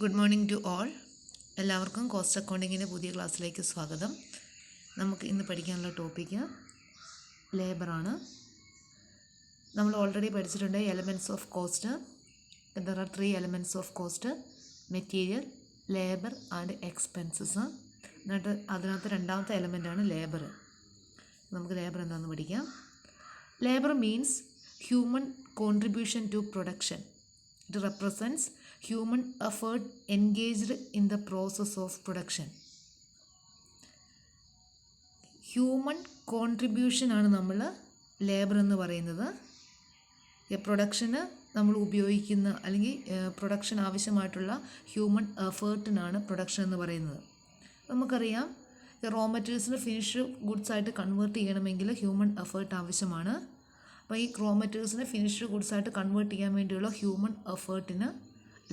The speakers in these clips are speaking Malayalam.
Good morning to all. എല്ലാവർക്കും കോസ്റ്റ് അക്കൗണ്ടിങ്ങിൻ്റെ പുതിയ ക്ലാസ്സിലേക്ക് സ്വാഗതം. നമുക്ക് ഇന്ന് പഠിക്കാനുള്ള ടോപ്പിക്ക് ലേബറാണ്. നമ്മൾ ഓൾറെഡി പഠിച്ചിട്ടുണ്ട് elements of cost. There are 3 elements of cost: material, labour and expenses. എന്നിട്ട് അതിനകത്ത് രണ്ടാമത്തെ എലമെൻ്റാണ് ലേബർ. നമുക്ക് ലേബർ എന്താണെന്ന് പഠിക്കാം. Labour means human contribution to production. It represents human effort engaged in the process of production. Human contribution ആണ് നമ്മൾ ലേബർ എന്ന് പറയുന്നത്. പ്രൊഡക്ഷന് നമ്മൾ ഉപയോഗിക്കുന്ന അല്ലെങ്കിൽ പ്രൊഡക്ഷൻ ആവശ്യമായിട്ടുള്ള ഹ്യൂമൻ എഫേർട്ടിനാണ് പ്രൊഡക്ഷൻ എന്ന് പറയുന്നത്. നമുക്കറിയാം, റോ മെറ്റീരിയൽസിന് ഫിനിഷ് ഗുഡ്സായിട്ട് കൺവേർട്ട് ചെയ്യണമെങ്കിൽ ഹ്യൂമൻ എഫേർട്ട് ആവശ്യമാണ്. അപ്പോൾ ഈ റോ മെറ്റീരിയൽസിനെ ഫിനിഷ്ഡ് ഗുഡ്സായിട്ട് കൺവേർട്ട് ചെയ്യാൻ വേണ്ടിയുള്ള ഹ്യൂമൻ എഫേർട്ടിന്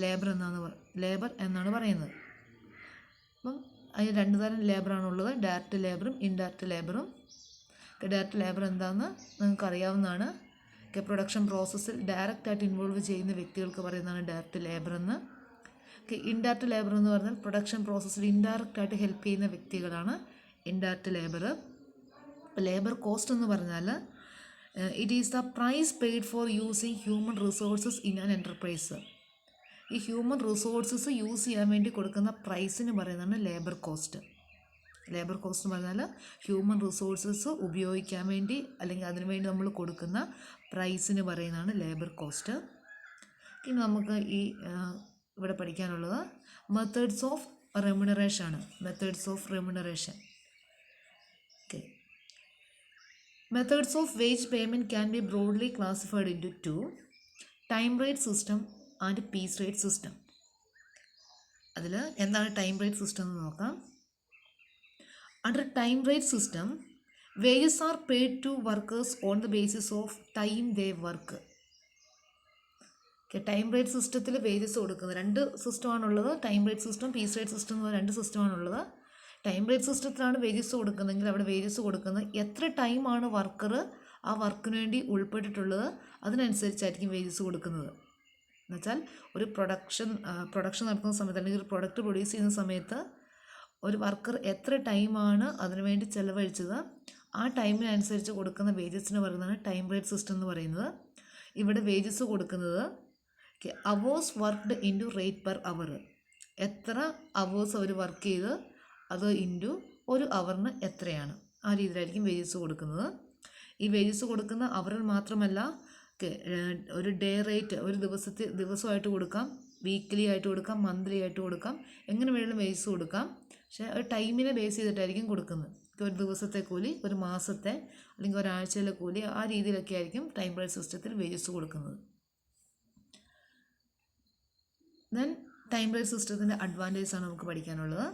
ലേബർ എന്നാണ് പറയുന്നത്. അപ്പം അതിന് രണ്ട് തരം ലേബറാണുള്ളത്: ഡയറക്റ്റ് ലേബറും ഇൻഡയറക്റ്റ് ലേബറും. ഡയറക്റ്റ് ലേബർ എന്താണെന്ന് നിങ്ങൾക്ക് അറിയാവുന്നതാണ്. പ്രൊഡക്ഷൻ പ്രോസസ്സിൽ ഡയറക്റ്റായിട്ട് ഇൻവോൾവ് ചെയ്യുന്ന വ്യക്തികൾക്ക് പറയുന്നതാണ് ഡയറക്റ്റ് ലേബർ എന്ന്. ഇൻഡയറക്റ്റ് ലേബർ എന്ന് പറഞ്ഞാൽ പ്രൊഡക്ഷൻ പ്രോസസ്സിൽ ഇൻഡയറക്റ്റായിട്ട് ഹെൽപ്പ് ചെയ്യുന്ന വ്യക്തികളാണ് ഇൻഡയറക്റ്റ് ലേബർ. ലേബർ കോസ്റ്റ് എന്ന് പറഞ്ഞാൽ it is the price paid for using human resources in an enterprise. ഈ ഹ്യൂമൻ റിസോഴ്സസ് യൂസ് ചെയ്യാൻ വേണ്ടി കൊടുക്കുന്ന പ്രൈസിന് പറയുന്നതാണ് ലേബർ കോസ്റ്റ്. ലേബർ കോസ്റ്റ് എന്ന് പറഞ്ഞാൽ ഹ്യൂമൻ റിസോഴ്സസ് ഉപയോഗിക്കാൻ വേണ്ടി അല്ലെങ്കിൽ അതിനു വേണ്ടി നമ്മൾ കൊടുക്കുന്ന പ്രൈസിന് പറയുന്നതാണ് ലേബർ കോസ്റ്റ്. ഇനി നമുക്ക് ഇവിടെ പഠിക്കാനുള്ളത് മെത്തേഡ്സ് ഓഫ് റെമ്യൂണറേഷൻ ആണ്. Methods of remuneration. Methods of wage payment can be broadly classified into two: time rate system and piece rate system. അതിൽ എന്താണ് ടൈം റേറ്റ് സിസ്റ്റം എന്ന് നോക്കാം. Under time rate system, wages are paid to workers on the basis of time they work. Time rate സിസ്റ്റത്തിൽ വേജസ് കൊടുക്കുന്നത് രണ്ട് സിസ്റ്റമാണുള്ളത്. Time rate system, piece rate system എന്ന് പറഞ്ഞ രണ്ട് സിസ്റ്റമാണുള്ളത്. ടൈം റേറ്റ് സിസ്റ്റത്തിലാണ് വേജസ് കൊടുക്കുന്നതെങ്കിൽ അവിടെ വേജസ് കൊടുക്കുന്നത് എത്ര ടൈമാണ് വർക്കർ ആ വർക്കിന് വേണ്ടി ഉൾപ്പെട്ടിട്ടുള്ളത് അതിനനുസരിച്ചായിരിക്കും വേജസ് കൊടുക്കുന്നത്. എന്നുവെച്ചാൽ ഒരു പ്രൊഡക്ഷൻ നടത്തുന്ന സമയത്ത് അല്ലെങ്കിൽ ഒരു പ്രൊഡക്റ്റ് പ്രൊഡ്യൂസ് ചെയ്യുന്ന സമയത്ത് ഒരു വർക്കർ എത്ര ടൈമാണ് അതിനു വേണ്ടി ചിലവഴിച്ചത് ആ ടൈമിനനുസരിച്ച് കൊടുക്കുന്ന വേജസിന് പറയുന്നതാണ് ടൈം റേറ്റ് സിസ്റ്റം എന്ന് പറയുന്നത്. ഇവിടെ വേജസ് കൊടുക്കുന്നത് hours worked into rate per hour. എത്ര അവേഴ്സ് അവർ വർക്ക് ചെയ്ത് അത് ഇൻറ്റു ഒരു അവറിന് എത്രയാണ്, ആ രീതിയിലായിരിക്കും വേജസ് കൊടുക്കുന്നത്. ഈ വേജസ് കൊടുക്കുന്ന അവറിൽ മാത്രമല്ല, ഒരു ഡേ റേറ്റ് ഒരു ദിവസമായിട്ട് കൊടുക്കാം, വീക്ക്ലി ആയിട്ട് കൊടുക്കാം, മന്ത്ലി ആയിട്ട് കൊടുക്കാം, എങ്ങനെ വേണമെങ്കിലും വേജസ് കൊടുക്കാം. പക്ഷേ ഒരു ടൈമിനെ ബേസ് ചെയ്തിട്ടായിരിക്കും കൊടുക്കുന്നത്. ഒരു ദിവസത്തെ കൂലി, ഒരു മാസത്തെ അല്ലെങ്കിൽ ഒരാഴ്ചയിലെ കൂലി, ആ രീതിയിലൊക്കെ ആയിരിക്കും ടൈം റേറ്റ് സിസ്റ്റത്തിൽ വേജസ് കൊടുക്കുന്നത്. ദെൻ ടൈം റേറ്റ് സിസ്റ്റത്തിൻ്റെ അഡ്വാൻറ്റേജസ് ആണ് നമുക്ക് പഠിക്കാനുള്ളത്.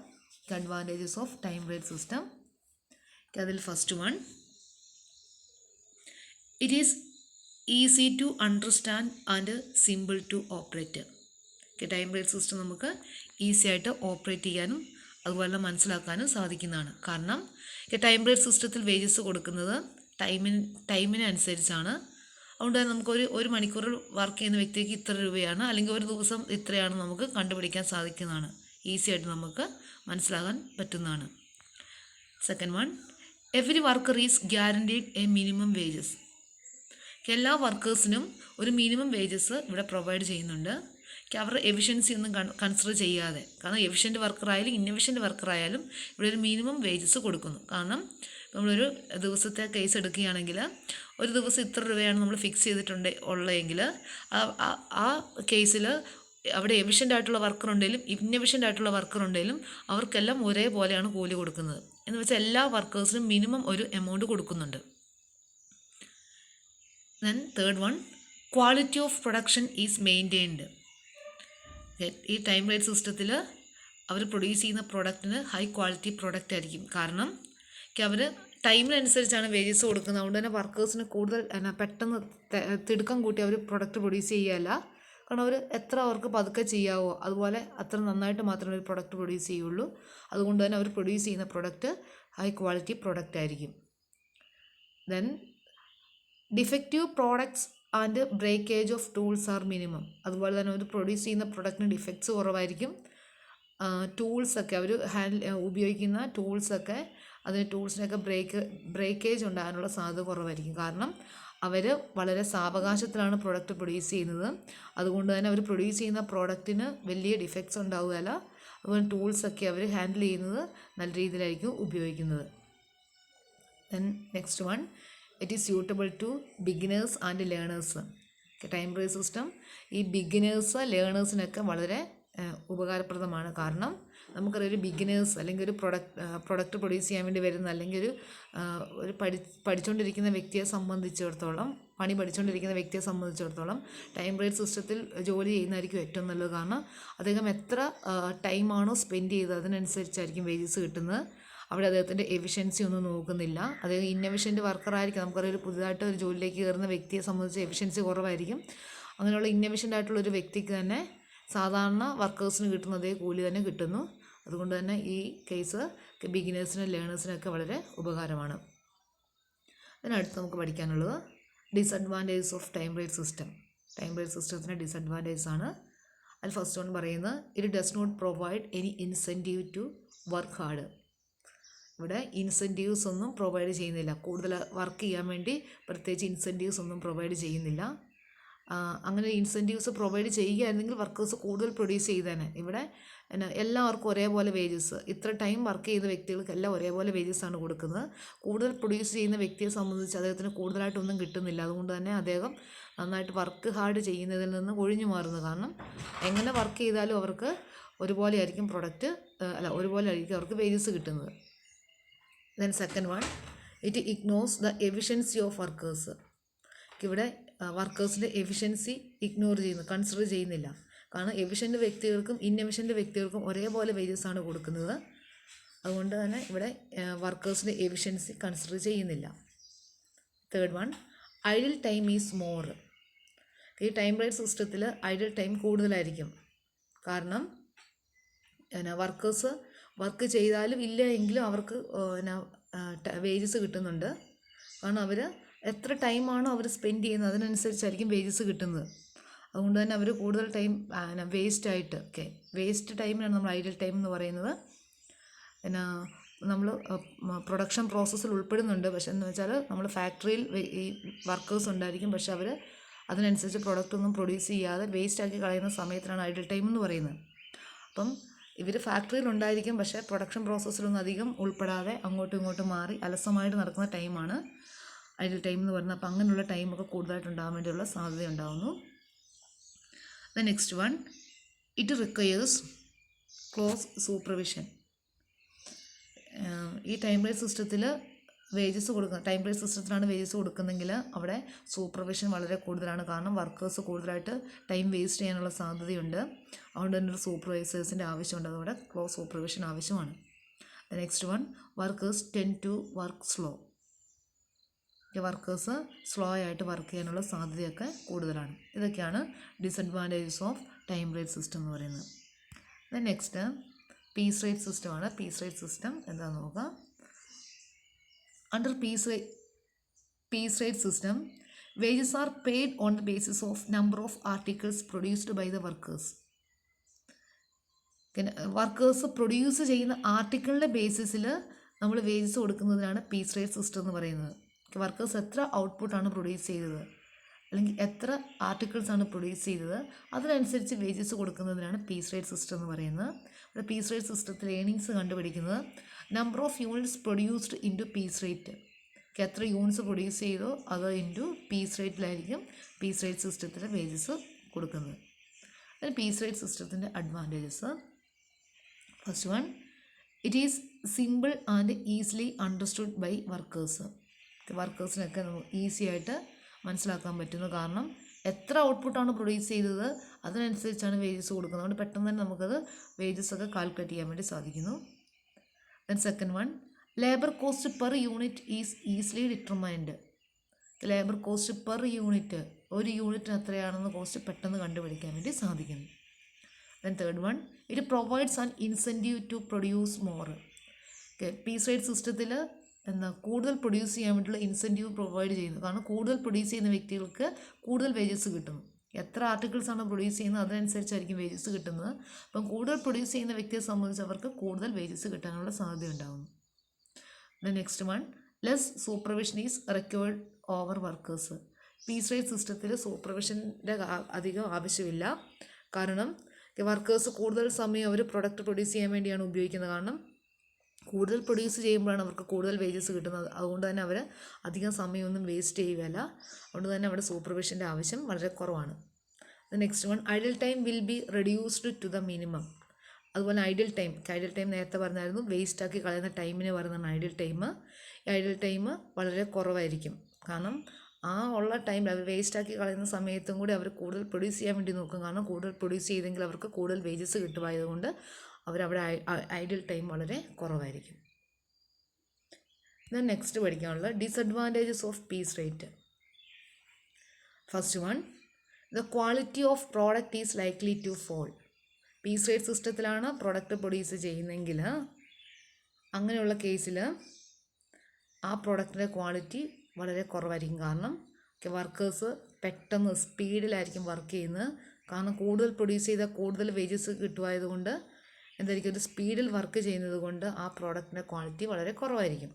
Advantages of time rate system. അതിൽ first one, it is easy to understand and simple to operate. Time rate system നമുക്ക് ഈസി ആയിട്ട് ഓപ്പറേറ്റ് ചെയ്യാനും അതുപോലെ മനസ്സിലാക്കാനും സാധിക്കുന്നതാണ്. കാരണം ടൈം റേറ്റ് സിസ്റ്റത്തിൽ വേജസ് കൊടുക്കുന്നത് ടൈമിനനുസരിച്ചാണ്. അതുകൊണ്ട് തന്നെ ഒരു മണിക്കൂറിൽ വർക്ക് ചെയ്യുന്ന വ്യക്തിക്ക് ഇത്ര രൂപയാണ്, അല്ലെങ്കിൽ ഒരു ദിവസം ഇത്രയാണ് നമുക്ക് കണ്ടുപിടിക്കാൻ സാധിക്കുന്നതാണ്. ഈസി ആയിട്ട് നമുക്ക് മനസ്സിലാകാൻ പറ്റുന്നതാണ്. Second one, every worker is guaranteed A minimum wages. എല്ലാ വർക്കേഴ്സിനും ഒരു മിനിമം വേജസ് ഇവിടെ പ്രൊവൈഡ് ചെയ്യുന്നുണ്ട്. അവരുടെ എഫിഷ്യൻസി ഒന്നും കൺസിഡർ ചെയ്യാതെ. കാരണം എഫിഷ്യൻറ്റ് വർക്കറായാലും ഇന്നെഫിഷ്യൻറ്റ് വർക്കറായാലും ഇവിടെ ഒരു മിനിമം വേജസ് കൊടുക്കുന്നു. കാരണം നമ്മളൊരു ദിവസത്തെ കേസ് എടുക്കുകയാണെങ്കിൽ ഒരു ദിവസം ഇത്ര രൂപയാണ് നമ്മൾ ഫിക്സ് ചെയ്തിട്ടുണ്ട് ഉള്ളതെങ്കിൽ ആ കേസിൽ അവിടെ എഫിഷ്യൻ്റ് ആയിട്ടുള്ള വർക്കർ ഉണ്ടെങ്കിലും ഇന്നെഫിഷ്യൻ്റ് ആയിട്ടുള്ള വർക്കർ ഉണ്ടെങ്കിലും അവർക്കെല്ലാം ഒരേപോലെയാണ് കൂലി കൊടുക്കുന്നത്. എന്ന് വെച്ചാൽ എല്ലാ വർക്കേഴ്സിനും മിനിമം ഒരു എമൗണ്ട് കൊടുക്കുന്നുണ്ട്. Then third one, quality of production is maintained. ഈ ടൈം റേറ്റ് സിസ്റ്റത്തിൽ അവർ പ്രൊഡ്യൂസ് ചെയ്യുന്ന പ്രൊഡക്റ്റിന് ഹൈ ക്വാളിറ്റി പ്രൊഡക്റ്റ് ആയിരിക്കും. കാരണം അവർ ടൈമിനനുസരിച്ചാണ് വേജസ് കൊടുക്കുന്നത്. അതുകൊണ്ട് തന്നെ വർക്കേഴ്സിന് കൂടുതൽ പെട്ടെന്ന് തിടുക്കം കൂട്ടി അവർ പ്രൊഡക്റ്റ് പ്രൊഡ്യൂസ് ചെയ്യുകയല്ല. കാരണം അവർ എത്ര അവർക്ക് പതുക്കെ ചെയ്യാവോ അതുപോലെ അത്ര നന്നായിട്ട് മാത്രമേ ഒരു പ്രൊഡക്റ്റ് പ്രൊഡ്യൂസ് ചെയ്യുള്ളൂ. അതുകൊണ്ട് തന്നെ അവർ പ്രൊഡ്യൂസ് ചെയ്യുന്ന പ്രൊഡക്റ്റ് ഹൈ ക്വാളിറ്റി പ്രൊഡക്റ്റ് ആയിരിക്കും. Then defective products and breakage of tools R minimum. അതുപോലെ തന്നെ അവർ പ്രൊഡ്യൂസ് ചെയ്യുന്ന പ്രൊഡക്റ്റിന് ഡിഫക്ട്സ് കുറവായിരിക്കും. ടൂൾസൊക്കെ അവർ ഉപയോഗിക്കുന്ന ടൂൾസൊക്കെ അതിന് ടൂൾസിനൊക്കെ ബ്രേക്കേജ് ഉണ്ടാകാനുള്ള സാധ്യത കുറവായിരിക്കും. കാരണം അവർ വളരെ സാവകാശത്തിലാണ് പ്രൊഡക്റ്റ് പ്രൊഡ്യൂസ് ചെയ്യുന്നത്. അതുകൊണ്ട് തന്നെ അവർ പ്രൊഡ്യൂസ് ചെയ്യുന്ന പ്രോഡക്റ്റിന് വലിയ ഡിഫക്ട്സ് ഉണ്ടാവുകയില്ല. അതുപോലെ ടൂൾസൊക്കെ അവർ ഹാൻഡിൽ ചെയ്യുന്നത് നല്ല രീതിയിലായിരിക്കും ഉപയോഗിക്കുന്നത്. Then next one, it is suitable to beginners and learners. Time based system ഈ ബിഗിനേഴ്സ് ലേണേഴ്സിനൊക്കെ വളരെ ഉപകാരപ്രദമാണ്. കാരണം നമുക്കറിയാം ഒരു ബിഗിനേഴ്സ് അല്ലെങ്കിൽ ഒരു പ്രൊഡക്റ്റ് പ്രൊഡ്യൂസ് ചെയ്യാൻ വേണ്ടി വരുന്ന അല്ലെങ്കിൽ ഒരു പഠിച്ചുകൊണ്ടിരിക്കുന്ന വ്യക്തിയെ സംബന്ധിച്ചിടത്തോളം പഠിച്ചുകൊണ്ടിരിക്കുന്ന വ്യക്തിയെ സംബന്ധിച്ചിടത്തോളം ടൈം ബേസ്ഡ് സിസ്റ്റത്തിൽ ജോലി ചെയ്യുന്നതായിരിക്കും ഏറ്റവും നല്ലത്. കാരണം അദ്ദേഹം എത്ര ടൈമാണോ സ്പെൻഡ് ചെയ്തത് അതിനനുസരിച്ചായിരിക്കും വേജസ് കിട്ടുന്നത്. അവിടെ അദ്ദേഹത്തിൻ്റെ എഫിഷ്യൻസി ഒന്നും നോക്കുന്നില്ല. അദ്ദേഹം ഇന്നഫിഷ്യൻറ്റ് വർക്കറായിരിക്കും. നമുക്കറിയാം ഒരു പുതുതായിട്ട് ഒരു ജോലിയിലേക്ക് കയറുന്ന വ്യക്തിയെ സംബന്ധിച്ച് എഫിഷ്യൻസി കുറവായിരിക്കും. അങ്ങനെയുള്ള ഇന്നഫിഷ്യൻ്റ് ആയിട്ടുള്ളൊരു വ്യക്തിക്ക് തന്നെ സാധാരണ വർക്കേഴ്സിന് കിട്ടുന്ന അതേ കൂലി തന്നെ കിട്ടുന്നു. അതുകൊണ്ട് തന്നെ ഈ കേസ് ബിഗിനേഴ്സിനും ലേണേഴ്സിനൊക്കെ വളരെ ഉപകാരമാണ്. അതിനടുത്ത് നമുക്ക് പഠിക്കാനുള്ളത് disadvantages of time based system. Time based സിസ്റ്റത്തിൻ്റെ ഡിസഡ്വാൻറ്റേജസ് ആണ്. അതിൽ ഫസ്റ്റ് വൺ പറയുന്നത് it does not provide any incentive to work hard. ഇവിടെ ഇൻസെൻറ്റീവ്സ് ഒന്നും പ്രൊവൈഡ് ചെയ്യുന്നില്ല. കൂടുതൽ വർക്ക് ചെയ്യാൻ വേണ്ടി പ്രത്യേകിച്ച് ഇൻസെൻറ്റീവ്സ് ഒന്നും പ്രൊവൈഡ് ചെയ്യുന്നില്ല. അങ്ങനെ ഇൻസെൻറ്റീവ്സ് പ്രൊവൈഡ് ചെയ്യുകയായിരുന്നെങ്കിൽ വർക്കേഴ്സ് കൂടുതൽ പ്രൊഡ്യൂസ് ചെയ്തേനെ. ഇവിടെ എല്ലാവർക്കും ഒരേപോലെ വേജസ്, ഇത്ര ടൈം വർക്ക് ചെയ്ത വ്യക്തികൾക്കെല്ലാം ഒരേപോലെ വേജസാണ് കൊടുക്കുന്നത്. കൂടുതൽ പ്രൊഡ്യൂസ് ചെയ്യുന്ന വ്യക്തിയെ സംബന്ധിച്ച് അദ്ദേഹത്തിന് കൂടുതലായിട്ടൊന്നും കിട്ടുന്നില്ല. അതുകൊണ്ട് തന്നെ അദ്ദേഹം നന്നായിട്ട് വർക്ക് ഹാർഡ് ചെയ്യുന്നതിൽ നിന്ന് ഒഴിഞ്ഞു മാറുന്നു. കാരണം എങ്ങനെ വർക്ക് ചെയ്താലും അവർക്ക് ഒരുപോലെ ആയിരിക്കും ഒരുപോലെ ആയിരിക്കും അവർക്ക് വേജസ് കിട്ടുന്നത്. Then second one, it ignores the efficiency of workers. ഇവിടെ വർക്കേഴ്സിൻ്റെ എഫിഷ്യൻസി കൺസിഡർ ചെയ്യുന്നില്ല. കാരണം എഫിഷ്യൻ്റ് വ്യക്തികൾക്കും ഇൻഎഫിഷ്യൻ്റ് വ്യക്തികൾക്കും ഒരേപോലെ വേജസാണ് കൊടുക്കുന്നത്. അതുകൊണ്ട് തന്നെ ഇവിടെ വർക്കേഴ്സിൻ്റെ എഫിഷ്യൻസി കൺസിഡർ ചെയ്യുന്നില്ല. Third one, idle time is more. ഈ ടൈം ബേസ്ഡ് സിസ്റ്റത്തിൽ ഐഡിൽ ടൈം കൂടുതലായിരിക്കും. കാരണം വർക്കേഴ്സ് വർക്ക് ചെയ്താലും ഇല്ല എങ്കിലും അവർക്ക് വേജസ് കിട്ടുന്നുണ്ട്. കാരണം അവർ എത്ര ടൈമാണോ അവർ സ്പെൻഡ് ചെയ്യുന്നത് അതിനനുസരിച്ചായിരിക്കും വേജസ് കിട്ടുന്നത്. അതുകൊണ്ട് തന്നെ അവർ കൂടുതൽ ടൈം വേസ്റ്റ് ടൈമിനാണ് നമ്മൾ ഐഡിൽ ടൈം എന്ന് പറയുന്നത്. നമ്മൾ പ്രൊഡക്ഷൻ പ്രോസസ്സിൽ ഉൾപ്പെടുന്നുണ്ട്. പക്ഷെ എന്ന് വെച്ചാൽ നമ്മൾ ഫാക്ടറിയിൽ ഈ വർക്കേഴ്സ് ഉണ്ടായിരിക്കും. പക്ഷെ അവർ അതിനനുസരിച്ച് പ്രൊഡക്റ്റ് ഒന്നും പ്രൊഡ്യൂസ് ചെയ്യാതെ വേസ്റ്റാക്കി കളയുന്ന സമയത്തിനാണ് ഐഡിൽ ടൈം എന്ന് പറയുന്നത്. അപ്പം ഇവർ ഫാക്ടറിയിൽ ഉണ്ടായിരിക്കും. പക്ഷേ പ്രൊഡക്ഷൻ പ്രോസസ്സിലൊന്നും അധികം ഉൾപ്പെടാതെ അങ്ങോട്ടും ഇങ്ങോട്ടും മാറി അലസമായിട്ട് നടക്കുന്ന ടൈമാണ് ഐഡിൽ ടൈം എന്ന് പറയുന്നത്. അപ്പോൾ അങ്ങനെയുള്ള ടൈമൊക്കെ കൂടുതലായിട്ട് ഉണ്ടാകാൻ വേണ്ടിയുള്ള സാധ്യത ഉണ്ടാകുന്നു. The next one, it requires close supervision. ഈ ടൈം ബേസ്ഡ് സിസ്റ്റത്തിൽ ടൈം ബേസ്ഡ് സിസ്റ്റത്തിലാണ് വേജസ് കൊടുക്കുന്നതെങ്കിൽ അവിടെ സൂപ്പർവിഷൻ വളരെ കൂടുതലാണ്. കാരണം വർക്കേഴ്സ് കൂടുതലായിട്ട് ടൈം വേസ്റ്റ് ചെയ്യാനുള്ള സാധ്യതയുണ്ട്. അതുകൊണ്ട് തന്നെ ഒരു സൂപ്പർവൈസേഴ്സിൻ്റെ ആവശ്യമുണ്ട്. അതോടെ ക്ലോസ് സൂപ്പർവിഷൻ ആവശ്യമാണ്. The next one, workers tend to work slow. Workers slow ആയിട്ട് വർക്ക് ചെയ്യാനുള്ള സാധ്യതയൊക്കെ കൂടുതലാണ്. ഇതൊക്കെയാണ് disadvantages of time based system എന്ന് പറയുന്നത്. ദെൻ നെക്സ്റ്റ് പീസ് റേറ്റ് സിസ്റ്റമാണ്. പീസ് റേറ്റ് സിസ്റ്റം എന്താണെന്ന് നോക്കാം. Under piece rate system, wages are paid on the basis of number of articles produced by the workers. Workers produce ചെയ്യുന്ന ആർട്ടിക്കിളിൻ്റെ ബേസിസിൽ നമ്മൾ വേജസ് കൊടുക്കുന്നതിനാണ് പീസ് റേറ്റ് സിസ്റ്റം എന്ന് പറയുന്നത്. വർക്കേഴ്സ് എത്ര ഔട്ട്പുട്ടാണ് പ്രൊഡ്യൂസ് ചെയ്തത് അല്ലെങ്കിൽ എത്ര ആർട്ടിക്കിൾസാണ് പ്രൊഡ്യൂസ് ചെയ്തത് അതിനനുസരിച്ച് വേജസ് കൊടുക്കുന്നതിനാണ് പീസ് റേറ്റ് സിസ്റ്റം എന്ന് പറയുന്നത്. ഇവിടെ പീസ് റേറ്റ് സിസ്റ്റത്തിൽ ഏണിങ്സ് കണ്ടുപിടിക്കുന്നത് number of units produced into piece rate. എത്ര യൂണിറ്റ്സ് പ്രൊഡ്യൂസ് ചെയ്തോ അത് ഇൻറ്റു പീസ് റേറ്റിലായിരിക്കും പീസ് റേറ്റ് സിസ്റ്റത്തിൽ വേജസ് കൊടുക്കുന്നത്. അതിന് പീസ് റേറ്റ് സിസ്റ്റത്തിൻ്റെ advantages. First one, it is simple and easily understood by workers. വർക്കേഴ്സിനൊക്കെ ഈസി ആയിട്ട് മനസ്സിലാക്കാൻ പറ്റുന്നു. കാരണം എത്ര ഔട്ട്പുട്ടാണ് പ്രൊഡ്യൂസ് ചെയ്തത് അതിനനുസരിച്ചാണ് വേജസ് കൊടുക്കുന്നത്. അതുകൊണ്ട് പെട്ടെന്ന് തന്നെ നമുക്കത് വേജസൊക്കെ കാൽക്കുലേറ്റ് ചെയ്യാൻ വേണ്ടി സാധിക്കുന്നു. Then second one, labour cost per unit is easily determined. Labour cost per unit, ഒരു യൂണിറ്റിന് എത്രയാണെന്ന് കോസ്റ്റ് പെട്ടെന്ന് കണ്ടുപിടിക്കാൻ വേണ്ടി സാധിക്കുന്നു. Then third one, it provides an incentive to produce more. Piece rate സിസ്റ്റത്തിൽ കൂടുതൽ പ്രൊഡ്യൂസ് ചെയ്യാൻ വേണ്ടിയിട്ടുള്ള ഇൻസെൻറ്റീവ് പ്രൊവൈഡ് ചെയ്യുന്നു. കാരണം കൂടുതൽ പ്രൊഡ്യൂസ് ചെയ്യുന്ന വ്യക്തികൾക്ക് കൂടുതൽ വേജസ് കിട്ടുന്നു. എത്ര ആർട്ടിക്കിൾസ് ആണ് പ്രൊഡ്യൂസ് ചെയ്യുന്നത് അതിനനുസരിച്ചായിരിക്കും വേജസ് കിട്ടുന്നത്. അപ്പം കൂടുതൽ പ്രൊഡ്യൂസ് ചെയ്യുന്ന വ്യക്തിയെ സംബന്ധിച്ച് അവർക്ക് കൂടുതൽ വേജസ് കിട്ടാനുള്ള സാധ്യത ഉണ്ടാകുന്നു. Next one, less supervision is required over workers. Piece rate സിസ്റ്റത്തിൽ സൂപ്പർവിഷൻ്റെ അധികം ആവശ്യമില്ല. കാരണം വർക്കേഴ്സ് കൂടുതൽ സമയം അവർ പ്രൊഡക്റ്റ് പ്രൊഡ്യൂസ് ചെയ്യാൻ വേണ്ടിയാണ് ഉപയോഗിക്കുന്നത്. കാരണം കൂടുതൽ പ്രൊഡ്യൂസ് ചെയ്യുമ്പോഴാണ് അവർക്ക് കൂടുതൽ വേജസ് കിട്ടുന്നത്. അതുകൊണ്ട് തന്നെ അവർ അധികം സമയമൊന്നും വേസ്റ്റ് ചെയ്യുകയല്ല. അതുകൊണ്ട് തന്നെ അവിടെ സൂപ്പർവിഷൻ്റെ ആവശ്യം വളരെ കുറവാണ്. Next one, idle time will be reduced to the minimum. അതുപോലെ ഐഡിൽ ടൈം നേരത്തെ പറഞ്ഞായിരുന്നു, വേസ്റ്റാക്കി കളയുന്ന ടൈമിന് പറയുന്നതാണ് ഐഡിൽ ടൈം. ഈ ഐഡിൽ ടൈം വളരെ കുറവായിരിക്കും. കാരണം ആ ഉള്ള ടൈം അവർ വേസ്റ്റാക്കി കളയുന്ന സമയത്തും കൂടി അവർ കൂടുതൽ പ്രൊഡ്യൂസ് ചെയ്യാൻ വേണ്ടി നോക്കും. കാരണം കൂടുതൽ പ്രൊഡ്യൂസ് ചെയ്തെങ്കിൽ അവർക്ക് കൂടുതൽ വേജസ് കിട്ടുമായതുകൊണ്ട് അവരവിടെ ഐഡിൽ ടൈം വളരെ കുറവായിരിക്കും. നെക്സ്റ്റ് പഠിക്കാനുള്ള disadvantages of piece rate. First one, the quality of product is likely to fall. പീസ് റേറ്റ് സിസ്റ്റത്തിലാണ് പ്രോഡക്റ്റ് പ്രൊഡ്യൂസ് ചെയ്യുന്നതെങ്കിൽ അങ്ങനെയുള്ള കേസിൽ ആ പ്രോഡക്റ്റിൻ്റെ ക്വാളിറ്റി വളരെ കുറവായിരിക്കും. കാരണം വർക്കേഴ്സ് പെട്ടെന്ന് സ്പീഡിലായിരിക്കും വർക്ക് ചെയ്യുന്നത്. കാരണം കൂടുതൽ പ്രൊഡ്യൂസ് ചെയ്താൽ കൂടുതൽ വേജസ് കിട്ടുമായതുകൊണ്ട് എന്തായിരിക്കും, ഒരു സ്പീഡിൽ വർക്ക് ചെയ്യുന്നത് കൊണ്ട് ആ പ്രോഡക്റ്റിൻ്റെ ക്വാളിറ്റി വളരെ കുറവായിരിക്കും.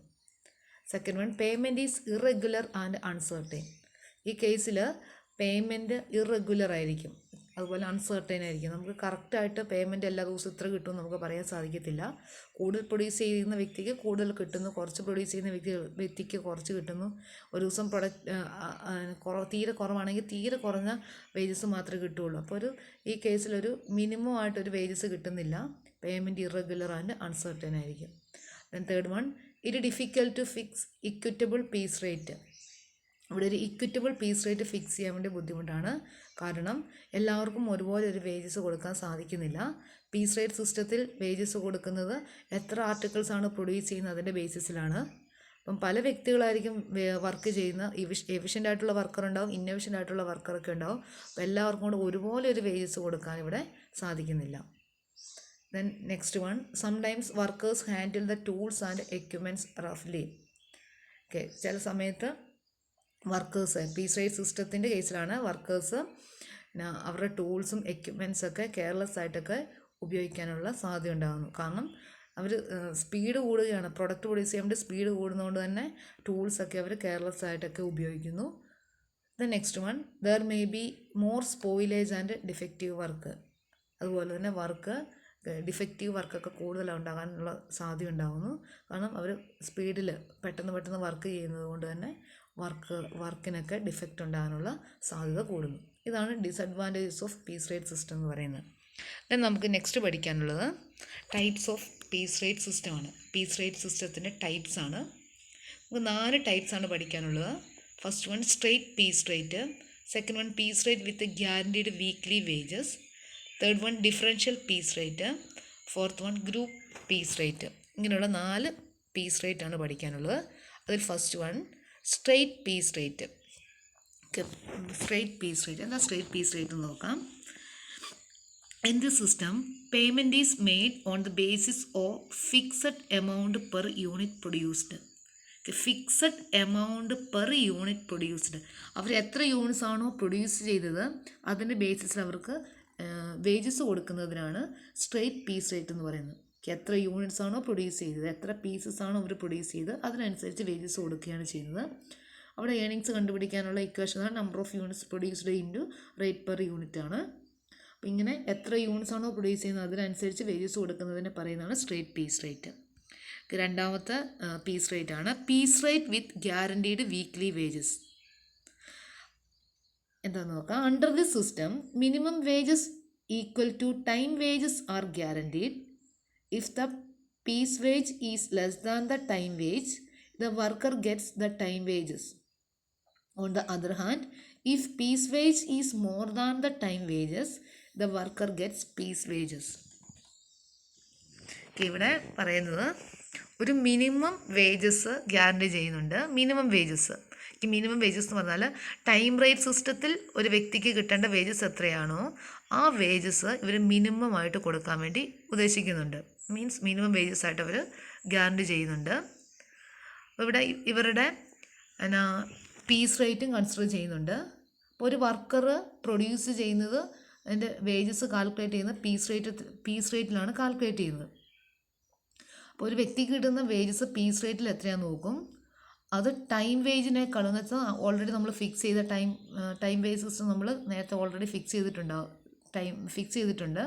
Second one, payment is irregular and uncertain. ഈ കേസിൽ പേയ്മെൻറ്റ് ഇറഗുലർ ആയിരിക്കും, അതുപോലെ അൺസർട്ടൈൻ ആയിരിക്കും. നമുക്ക് കറക്റ്റായിട്ട് പേയ്മെൻറ്റ് എല്ലാ ദിവസവും ഇത്ര കിട്ടുമെന്ന് നമുക്ക് പറയാൻ സാധിക്കത്തില്ല. കൂടുതൽ പ്രൊഡ്യൂസ് ചെയ്യുന്ന വ്യക്തിക്ക് കൂടുതൽ കിട്ടുന്നു, കുറച്ച് പ്രൊഡ്യൂസ് ചെയ്യുന്ന വ്യക്തിക്ക് കുറച്ച് കിട്ടുന്നു. ഒരു ദിവസം തീരെ കുറവാണെങ്കിൽ തീരെ കുറഞ്ഞ വേജസ് മാത്രമേ കിട്ടുകയുള്ളൂ. അപ്പോൾ ഈ കേസിലൊരു മിനിമം ആയിട്ടൊരു വേജസ് കിട്ടുന്നില്ല. പേയ്മെൻറ്റ് ഇറഗുലർ ആൻഡ് അൺസർട്ടൈൻ ആയിരിക്കും. Third one, it difficult to fix equitable piece rate. ഇവിടെ ഒരു ഇക്വിറ്റബിൾ പീസ് റേറ്റ് ഫിക്സ് ചെയ്യാൻ വേണ്ടി ബുദ്ധിമുട്ടാണ്. കാരണം എല്ലാവർക്കും ഒരുപോലെ ഒരു വേജസ് കൊടുക്കാൻ സാധിക്കുന്നില്ല. പീസ് റേറ്റ് സിസ്റ്റത്തിൽ വേജസ് കൊടുക്കുന്നത് എത്ര ആർട്ടിക്കിൾസ് ആണ് പ്രൊഡ്യൂസ് ചെയ്യുന്നത് അതിൻ്റെ ബേസിസിലാണ്. അപ്പം പല വ്യക്തികളായിരിക്കും വർക്ക് ചെയ്യുന്ന, എഫിഷ്യൻ്റ് ആയിട്ടുള്ള വർക്കർ ഉണ്ടാവും, ഇന്നെഫിഷ്യൻ്റ് ആയിട്ടുള്ള വർക്കറൊക്കെ ഉണ്ടാവും. അപ്പോൾ എല്ലാവർക്കും കൂടെ ഒരുപോലെ ഒരു വേജസ് കൊടുക്കാൻ ഇവിടെ സാധിക്കുന്നില്ല. Then next one, sometimes workers handle the tools and equipments റഫ്ലി. ഓക്കെ, ചില സമയത്ത് വർക്കേഴ്സ്, പീസ് റേറ്റ് സിസ്റ്റത്തിൻ്റെ കേസിലാണ് വർക്കേഴ്സ് അവരുടെ ടൂൾസും എക്യുപ്മെൻറ്റ്സൊക്കെ കെയർലെസ് ആയിട്ടൊക്കെ ഉപയോഗിക്കാനുള്ള സാധ്യത ഉണ്ടാകുന്നു. കാരണം അവർ സ്പീഡ് കൂടുകയാണ്, പ്രൊഡക്റ്റ് പ്രൊഡ്യൂസ് ചെയ്യാൻ വേണ്ടി സ്പീഡ് കൂടുന്നതുകൊണ്ട് തന്നെ ടൂൾസൊക്കെ അവർ കെയർലെസ് ആയിട്ടൊക്കെ ഉപയോഗിക്കുന്നു. The next one, there may be more spoilage and defective work. അതുപോലെ തന്നെ ഡിഫക്റ്റീവ് വർക്കൊക്കെ കൂടുതൽ ഉണ്ടാകാനുള്ള സാധ്യത ഉണ്ടാകുന്നു. കാരണം അവർ സ്പീഡിൽ പെട്ടെന്ന് വർക്ക് ചെയ്യുന്നത് കൊണ്ട് തന്നെ വർക്കിനൊക്കെ ഡിഫക്റ്റ് ഉണ്ടാകാനുള്ള സാധ്യത കൂടുന്നു. ഇതാണ് disadvantages of piece rate system എന്ന് പറയുന്നത്. ദെൻ നമുക്ക് നെക്സ്റ്റ് പഠിക്കാനുള്ളത് ടൈപ്സ് ഓഫ് പീസ് റേറ്റ് സിസ്റ്റമാണ്. പീസ് റേറ്റ് സിസ്റ്റത്തിൻ്റെ ടൈപ്സ് ആണ്. നമുക്ക് 4 ടൈപ്സ് ആണ് പഠിക്കാനുള്ളത്. First one, straight piece rate. Second one, piece rate with guaranteed weekly wages. Third one, differential piece rate. Fourth one, group piece rate. ഇങ്ങനെയുള്ള 4 പീസ് റേറ്റ് ആണ് പഠിക്കാനുള്ളത്. അതിൽ first one, straight piece rate. Straight piece rate എന്താ? സ്ട്രെയിറ്റ് പീസ് റേറ്റ് എന്ന് നോക്കാം. In this system, payment is made on the basis of fixed amount per unit produced. Fixed amount per unit produced. അവർ എത്ര യൂണിറ്റ്സ് ആണോ പ്രൊഡ്യൂസ് ചെയ്തത് അതിൻ്റെ ബേസിസിൽ അവർക്ക് വേജസ് കൊടുക്കുന്നതിനാണ് സ്ട്രെയിറ്റ് പീസ് റേറ്റ് എന്ന് പറയുന്നത്. എത്ര യൂണിറ്റ്സ് ആണോ പ്രൊഡ്യൂസ് ചെയ്തത്, എത്ര പീസസ് ആണോ അവർ പ്രൊഡ്യൂസ് ചെയ്തത് അതിനനുസരിച്ച് വേജസ് കൊടുക്കുകയാണ് ചെയ്യുന്നത്. അവിടെ ഏണിങ്സ് കണ്ടുപിടിക്കാനുള്ള ഇക്വേഷനാണ് number of units produced into rate per unit ആണ്. അപ്പോൾ ഇങ്ങനെ എത്ര യൂണിറ്റ്സ് ആണോ പ്രൊഡ്യൂസ് ചെയ്യുന്നത് അതിനനുസരിച്ച് വേജസ് കൊടുക്കുന്നതിനെ പറയുന്നതാണ് സ്ട്രെയിറ്റ് പീസ് റേറ്റ്. രണ്ടാമത്തെ പീസ് റേറ്റ് ആണ് piece rate with guaranteed weekly wages. എന്താണെന്ന് നോക്കാം. Under this system minimum wages equal to time wages are guaranteed. If the piece wage is less than the time wage, the worker gets the time wages. On the other hand, if piece wage is more than the time wages, the worker gets piece wages. ഇവിടെ പറയുന്നത് ഒരു മിനിമം വേജസ് ഗ്യാരണ്ടി ചെയ്യുന്നുണ്ട്. മിനിമം വേജസ്, ഈ മിനിമം വേജസ് എന്ന് പറഞ്ഞാൽ ടൈം റേറ്റ് സിസ്റ്റത്തിൽ ഒരു വ്യക്തിക്ക് കിട്ടേണ്ട വേജസ് എത്രയാണോ ആ വേജസ് ഇവർ മിനിമം ആയിട്ട് കൊടുക്കാൻ വേണ്ടി ഉദ്ദേശിക്കുന്നുണ്ട്. മീൻസ് മിനിമം വേജസ് ആയിട്ട് അവർ ഗ്യാരണ്ടി ചെയ്യുന്നുണ്ട്. അപ്പോൾ ഇവിടെ ഇവരുടെ എന്നാ പീസ് റേറ്റും കൺസിഡർ ചെയ്യുന്നുണ്ട്. അപ്പോൾ ഒരു വർക്കർ പ്രൊഡ്യൂസ് ചെയ്യുന്നത് അതിൻ്റെ വേജസ് കാൽക്കുലേറ്റ് ചെയ്യുന്നത് പീസ് റേറ്റിലാണ് കാൽക്കുലേറ്റ് ചെയ്യുന്നത്. അപ്പോൾ ഒരു വ്യക്തിക്ക് കിട്ടുന്ന വേജസ് പീസ് റേറ്റിൽ എത്രയാണെന്ന് നോക്കും. അത് ടൈം വേജിനേക്കാളും എന്ന് വെച്ചാൽ ഓൾറെഡി നമ്മൾ ഫിക്സ് ചെയ്ത ടൈം വേജസ് നമ്മൾ നേരത്തെ ഓൾറെഡി ഫിക്സ് ചെയ്തിട്ടുണ്ട്,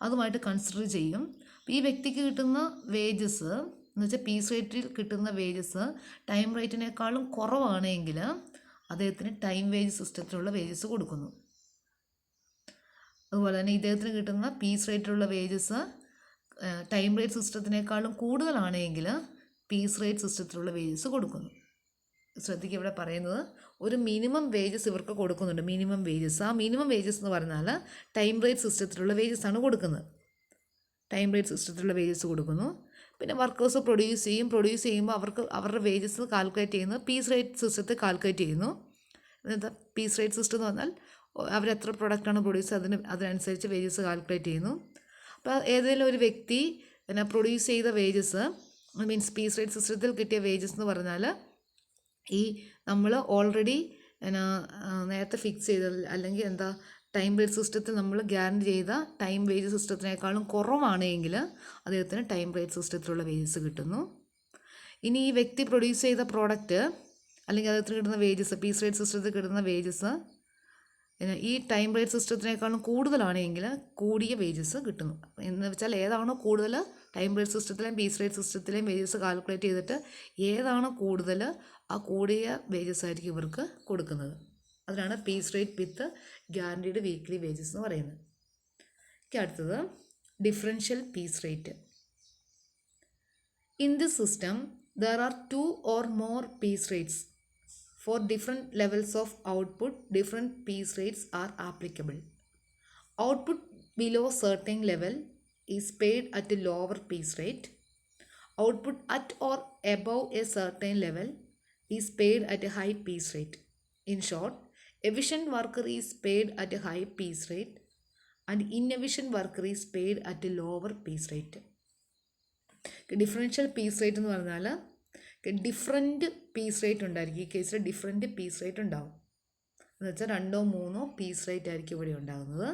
അതുമായിട്ട് കൺസിഡർ ചെയ്യും. അപ്പോൾ ഈ വ്യക്തിക്ക് കിട്ടുന്ന വേജസ് എന്ന് വെച്ചാൽ പീസ് റേറ്റിൽ കിട്ടുന്ന വേജസ് ടൈം റേറ്റിനേക്കാളും കുറവാണെങ്കിൽ അദ്ദേഹത്തിന് ടൈം വേജ് സിസ്റ്റത്തിലുള്ള വേജസ് കൊടുക്കുന്നു. അതുപോലെ തന്നെ ഇദ്ദേഹത്തിന് കിട്ടുന്ന പീസ് റേറ്റിലുള്ള വേജസ് ടൈം റേറ്റ് സിസ്റ്റത്തിനേക്കാളും കൂടുതലാണെങ്കിൽ പീസ് റേറ്റ് സിസ്റ്റത്തിലുള്ള വേജസ് കൊടുക്കുന്നു. ശ്രദ്ധിക്കുക, ഇവിടെ പറയുന്നത് ഒരു മിനിമം വേജസ് ഇവർക്ക് കൊടുക്കുന്നുണ്ട്. മിനിമം വേജസ്, ആ മിനിമം വേജസ് എന്ന് പറഞ്ഞാൽ ടൈം റേറ്റ് സിസ്റ്റത്തിലുള്ള വേജസ് ആണ് കൊടുക്കുന്നത്. ടൈം റേറ്റ് സിസ്റ്റത്തിലുള്ള വേജസ് കൊടുക്കുന്നു. പിന്നെ വർക്കേഴ്സ് പ്രൊഡ്യൂസ് ചെയ്യുമ്പോൾ അവരുടെ വേജസ് കാൽക്കുലേറ്റ് ചെയ്യുന്നത് പീസ് റേറ്റ് സിസ്റ്റത്തിൽ കാൽക്കുലേറ്റ് ചെയ്യുന്നു. എന്താ പീസ് റേറ്റ് സിസ്റ്റം എന്ന് പറഞ്ഞാൽ അവരെത്ര പ്രൊഡക്റ്റാണ് പ്രൊഡ്യൂസ് അതിനനുസരിച്ച് വേജസ് കാൽക്കുലേറ്റ് ചെയ്യുന്നു. അപ്പോൾ ഏതെങ്കിലും ഒരു വ്യക്തി പ്രൊഡ്യൂസ് ചെയ്ത വേജസ് മീൻസ് പീസ് റേറ്റ് സിസ്റ്റത്തിൽ കിട്ടിയ വേജസ് എന്ന് പറഞ്ഞാൽ ഈ നമ്മൾ ഓൾറെഡി നേരത്തെ ഫിക്സ് ചെയ്ത അല്ലെങ്കിൽ ടൈം റേറ്റ് സിസ്റ്റത്തിൽ നമ്മൾ ഗ്യാരണ്ടി ചെയ്ത ടൈം വേജ് സിസ്റ്റത്തിനേക്കാളും കുറവാണെങ്കിൽ അദ്ദേഹത്തിന് ടൈം റേറ്റ് സിസ്റ്റത്തിലുള്ള വേജസ് കിട്ടുന്നു. ഇനി ഈ വ്യക്തി പ്രൊഡ്യൂസ് ചെയ്ത പ്രോഡക്റ്റ് അല്ലെങ്കിൽ അദ്ദേഹത്തിന് കിട്ടുന്ന വേജസ് പീസ് റേറ്റ് സിസ്റ്റത്തിൽ കിട്ടുന്ന വേജസ് ഈ ടൈം റേറ്റ് സിസ്റ്റത്തിനേക്കാളും കൂടുതലാണെങ്കിൽ കൂടിയ വേജസ് കിട്ടുന്നു. എന്ന് വെച്ചാൽ ഏതാണോ കൂടുതൽ ടൈം റേറ്റ് സിസ്റ്റത്തിലെയും പീസ് റേറ്റ് സിസ്റ്റത്തിലെയും വേജസ് കാൽക്കുലേറ്റ് ചെയ്തിട്ട് ഏതാണോ കൂടുതൽ ആ കൂടിയ വേജസ് ആയിരിക്കും ഇവർക്ക് കൊടുക്കുന്നത്. അതിനാണ് piece rate with guaranteed weekly wages എന്ന് പറയുന്നത്. അടുത്തത് differential piece rate. In this system there are 2 or more piece rates. For different levels of output, different piece rates are applicable. Output below certain level is paid at a lower piece rate. Output at or above a certain level is paid at a high piece rate. In short, efficient worker is paid at a high piece rate and inefficient worker is paid at a lower piece rate. Differential piece rate എന്ന് പറഞ്ഞാൽ ഡിഫറെൻറ്റ് പീസ് റേറ്റ് ഉണ്ടായിരിക്കും. ഈ കേസിൽ ഡിഫറെൻറ്റ് പീസ് റേറ്റ് ഉണ്ടാകും. എന്ന് വെച്ചാൽ 2 or 3 പീസ് റേറ്റ് ആയിരിക്കും ഇവിടെ ഉണ്ടാകുന്നത്.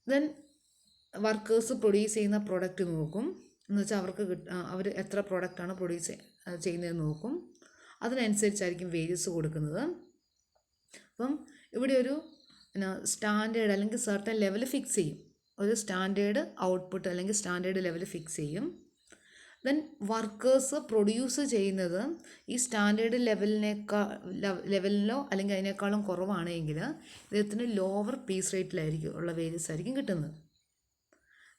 ദെൻ വർക്കേഴ്സ് പ്രൊഡ്യൂസ് ചെയ്യുന്ന പ്രോഡക്റ്റ് നോക്കും. എന്ന് വെച്ചാൽ അവർ എത്ര പ്രോഡക്റ്റാണ് പ്രൊഡ്യൂസ് ചെയ്യുന്നതെന്ന് നോക്കും. അതിനനുസരിച്ചായിരിക്കും വേജസ് കൊടുക്കുന്നത്. അപ്പം ഇവിടെ ഒരു സ്റ്റാൻഡേർഡ് അല്ലെങ്കിൽ സർട്ടൻ ലെവൽ ഫിക്സ് ചെയ്യും. ഒരു സ്റ്റാൻഡേർഡ് ഔട്ട്പുട്ട് അല്ലെങ്കിൽ സ്റ്റാൻഡേർഡ് ലെവൽ ഫിക്സ് ചെയ്യും. ദെൻ വർക്കേഴ്സ് പ്രൊഡ്യൂസ് ചെയ്യുന്നത് ഈ സ്റ്റാൻഡേർഡ് ലെവലിലോ അല്ലെങ്കിൽ അതിനേക്കാളും കുറവാണെങ്കിൽ ഇദ്ദേഹത്തിന് ലോവർ പീസ് റേറ്റിലായിരിക്കും ഉള്ള വേജസ് ആയിരിക്കും കിട്ടുന്നത്.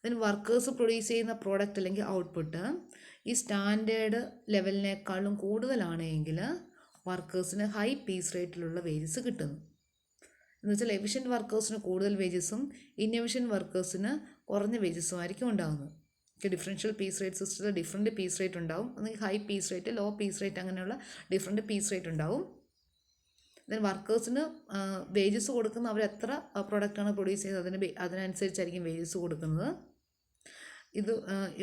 ദെൻ വർക്കേഴ്സ് പ്രൊഡ്യൂസ് ചെയ്യുന്ന പ്രോഡക്റ്റ് അല്ലെങ്കിൽ ഔട്ട്പുട്ട് ഈ സ്റ്റാൻഡേർഡ് ലെവലിനേക്കാളും കൂടുതലാണെങ്കിൽ വർക്കേഴ്സിന് ഹൈ പീസ് റേറ്റിലുള്ള വേജസ് കിട്ടുന്നു. എന്ന് വെച്ചാൽ എഫിഷ്യൻറ്റ് വർക്കേഴ്സിന് കൂടുതൽ വേജസും ഇൻഎഫിഷ്യൻറ്റ് വർക്കേഴ്സിന് കുറഞ്ഞ വേജസും ആയിരിക്കും ഉണ്ടാകുന്നത്. ഡിഫറൻഷ്യൽ പീസ് റേറ്റ് സിസ്റ്റത്തിൽ ഡിഫറെൻറ്റ് പീസ് റേറ്റ് ഉണ്ടാവും. അല്ലെങ്കിൽ high piece rate, low piece rate, അങ്ങനെയുള്ള ഡിഫറെൻറ്റ് പീസ് റേറ്റ് ഉണ്ടാവും. ദെൻ വർക്കേഴ്സിന് വേജസ് കൊടുക്കുന്ന അവർ എത്ര പ്രൊഡക്റ്റാണ് പ്രൊഡ്യൂസ് ചെയ്തത് അതിനനുസരിച്ചായിരിക്കും വേജസ് കൊടുക്കുന്നത്.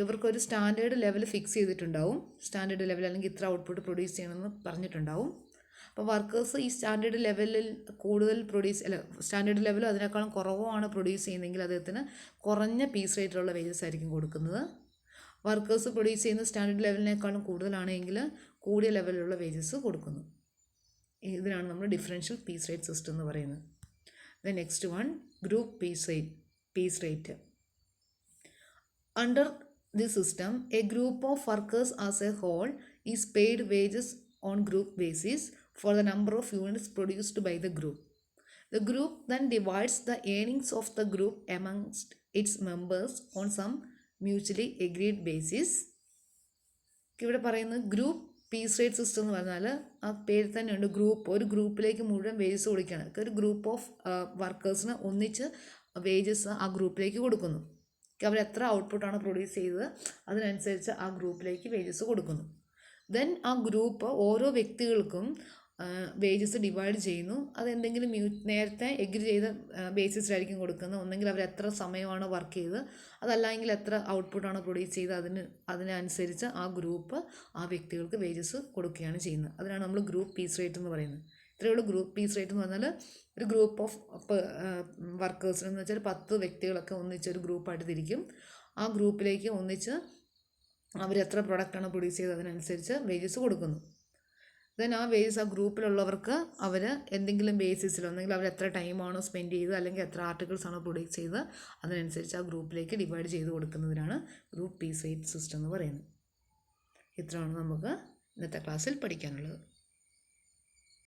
ഇവർക്കൊരു സ്റ്റാൻഡേർഡ് ലെവൽ ഫിക്സ് ചെയ്തിട്ടുണ്ടാവും. സ്റ്റാൻഡേർഡ് ലെവൽ അല്ലെങ്കിൽ ഇത്ര ഔട്ട്പുട്ട് പ്രൊഡ്യൂസ് ചെയ്യണമെന്ന് പറഞ്ഞിട്ടുണ്ടാവും. അപ്പോൾ വർക്കേഴ്സ് ഈ സ്റ്റാൻഡേർഡ് ലെവലിൽ കൂടുതൽ സ്റ്റാൻഡേർഡ് ലെവലോ അതിനേക്കാളും കുറവോ ആണ് പ്രൊഡ്യൂസ് ചെയ്യുന്നതെങ്കിൽ അദ്ദേഹത്തിന് കുറഞ്ഞ പീസ് റേറ്റിലുള്ള വേജസ് ആയിരിക്കും കൊടുക്കുന്നത്. വർക്കേഴ്സ് പ്രൊഡ്യൂസ് ചെയ്യുന്ന സ്റ്റാൻഡേർഡ് ലെവലിനേക്കാളും കൂടുതലാണെങ്കിൽ കൂടിയ ലെവലിലുള്ള വേജസ് കൊടുക്കുന്നു. ഇതിനാണ് നമ്മൾ ഡിഫറൻഷ്യൽ പീസ് റേറ്റ് സിസ്റ്റം എന്ന് പറയുന്നത്. The next one, group piece rate. Under this system, a group of workers as a whole is paid wages on group basis for the number of units produced by the group. The group then divides the earnings of the group amongst its members on some mutually agreed basis. ഇവിടെ പറയുന്നത് ഗ്രൂപ്പ് പീസ് റേറ്റ് സിസ്റ്റം എന്ന് പറഞ്ഞാൽ ആ പേര് തന്നെയുണ്ട്. ഒരു ഗ്രൂപ്പിലേക്ക് മുഴുവൻ വേജസ് കൊടുക്കുകയാണ്. ഒരു ഗ്രൂപ്പ് ഓഫ് വർക്കേഴ്സിന് ഒന്നിച്ച് വേജസ് ആ ഗ്രൂപ്പിലേക്ക് കൊടുക്കുന്നു. അവരെത്ര ഔട്ട്പുട്ടാണ് പ്രൊഡ്യൂസ് ചെയ്തത് അതിനനുസരിച്ച് ആ ഗ്രൂപ്പിലേക്ക് വേജസ് കൊടുക്കുന്നു. ദെൻ ആ ഗ്രൂപ്പ് ഓരോ വ്യക്തികൾക്കും വേജസ് ഡിവൈഡ് ചെയ്യുന്നു. അതെന്തെങ്കിലും നേരത്തെ എഗ്രി ചെയ്ത ബേസിസിലായിരിക്കും കൊടുക്കുന്നത്. ഒന്നെങ്കിൽ അവർ എത്ര സമയമാണ് വർക്ക് ചെയ്തത്, അതല്ലെങ്കിൽ എത്ര ഔട്ട്പുട്ടാണ് പ്രൊഡ്യൂസ് ചെയ്തത്, അതിനനുസരിച്ച് ആ ഗ്രൂപ്പ് ആ വ്യക്തികൾക്ക് വേജസ് കൊടുക്കുകയാണ് ചെയ്യുന്നത്. അതിനാണ് നമ്മൾ ഗ്രൂപ്പ് പീസ് റേറ്റ് എന്ന് പറയുന്നത്. ഇത്രയേ ഉള്ളൂ ഗ്രൂപ്പ് പീസ് റേറ്റ് എന്ന് പറഞ്ഞാൽ. ഒരു ഗ്രൂപ്പ് ഓഫ് വർക്കേഴ്സിനെന്ന് വെച്ചാൽ 10 വ്യക്തികളൊക്കെ ഒന്നിച്ചൊരു ഗ്രൂപ്പായിട്ട് തിരിക്കും. ആ ഗ്രൂപ്പിലേക്ക് ഒന്നിച്ച് അവരെത്ര പ്രൊഡക്റ്റാണ് പ്രൊഡ്യൂസ് ചെയ്തത് അതിനനുസരിച്ച് വേജസ് കൊടുക്കുന്നു. ദെൻ ആ വേജസ് ആ ഗ്രൂപ്പിലുള്ളവർക്ക് അവർ എന്തെങ്കിലും ബേസിസിലോ അല്ലെങ്കിൽ അവർ എത്ര ടൈമാണോ സ്പെൻഡ് ചെയ്തത് അല്ലെങ്കിൽ എത്ര ആർട്ടിക്കിൾസാണോ പ്രൊഡ്യൂസ് ചെയ്തത് അതിനനുസരിച്ച് ആ ഗ്രൂപ്പിലേക്ക് ഡിവൈഡ് ചെയ്ത് കൊടുക്കുന്നതിനാണ് ഗ്രൂപ്പ് പീസ് റേറ്റ് സിസ്റ്റം എന്ന് പറയുന്നത്. ഇത്രയാണ് നമുക്ക് ഇന്നത്തെ ക്ലാസ്സിൽ പഠിക്കാനുള്ളത്.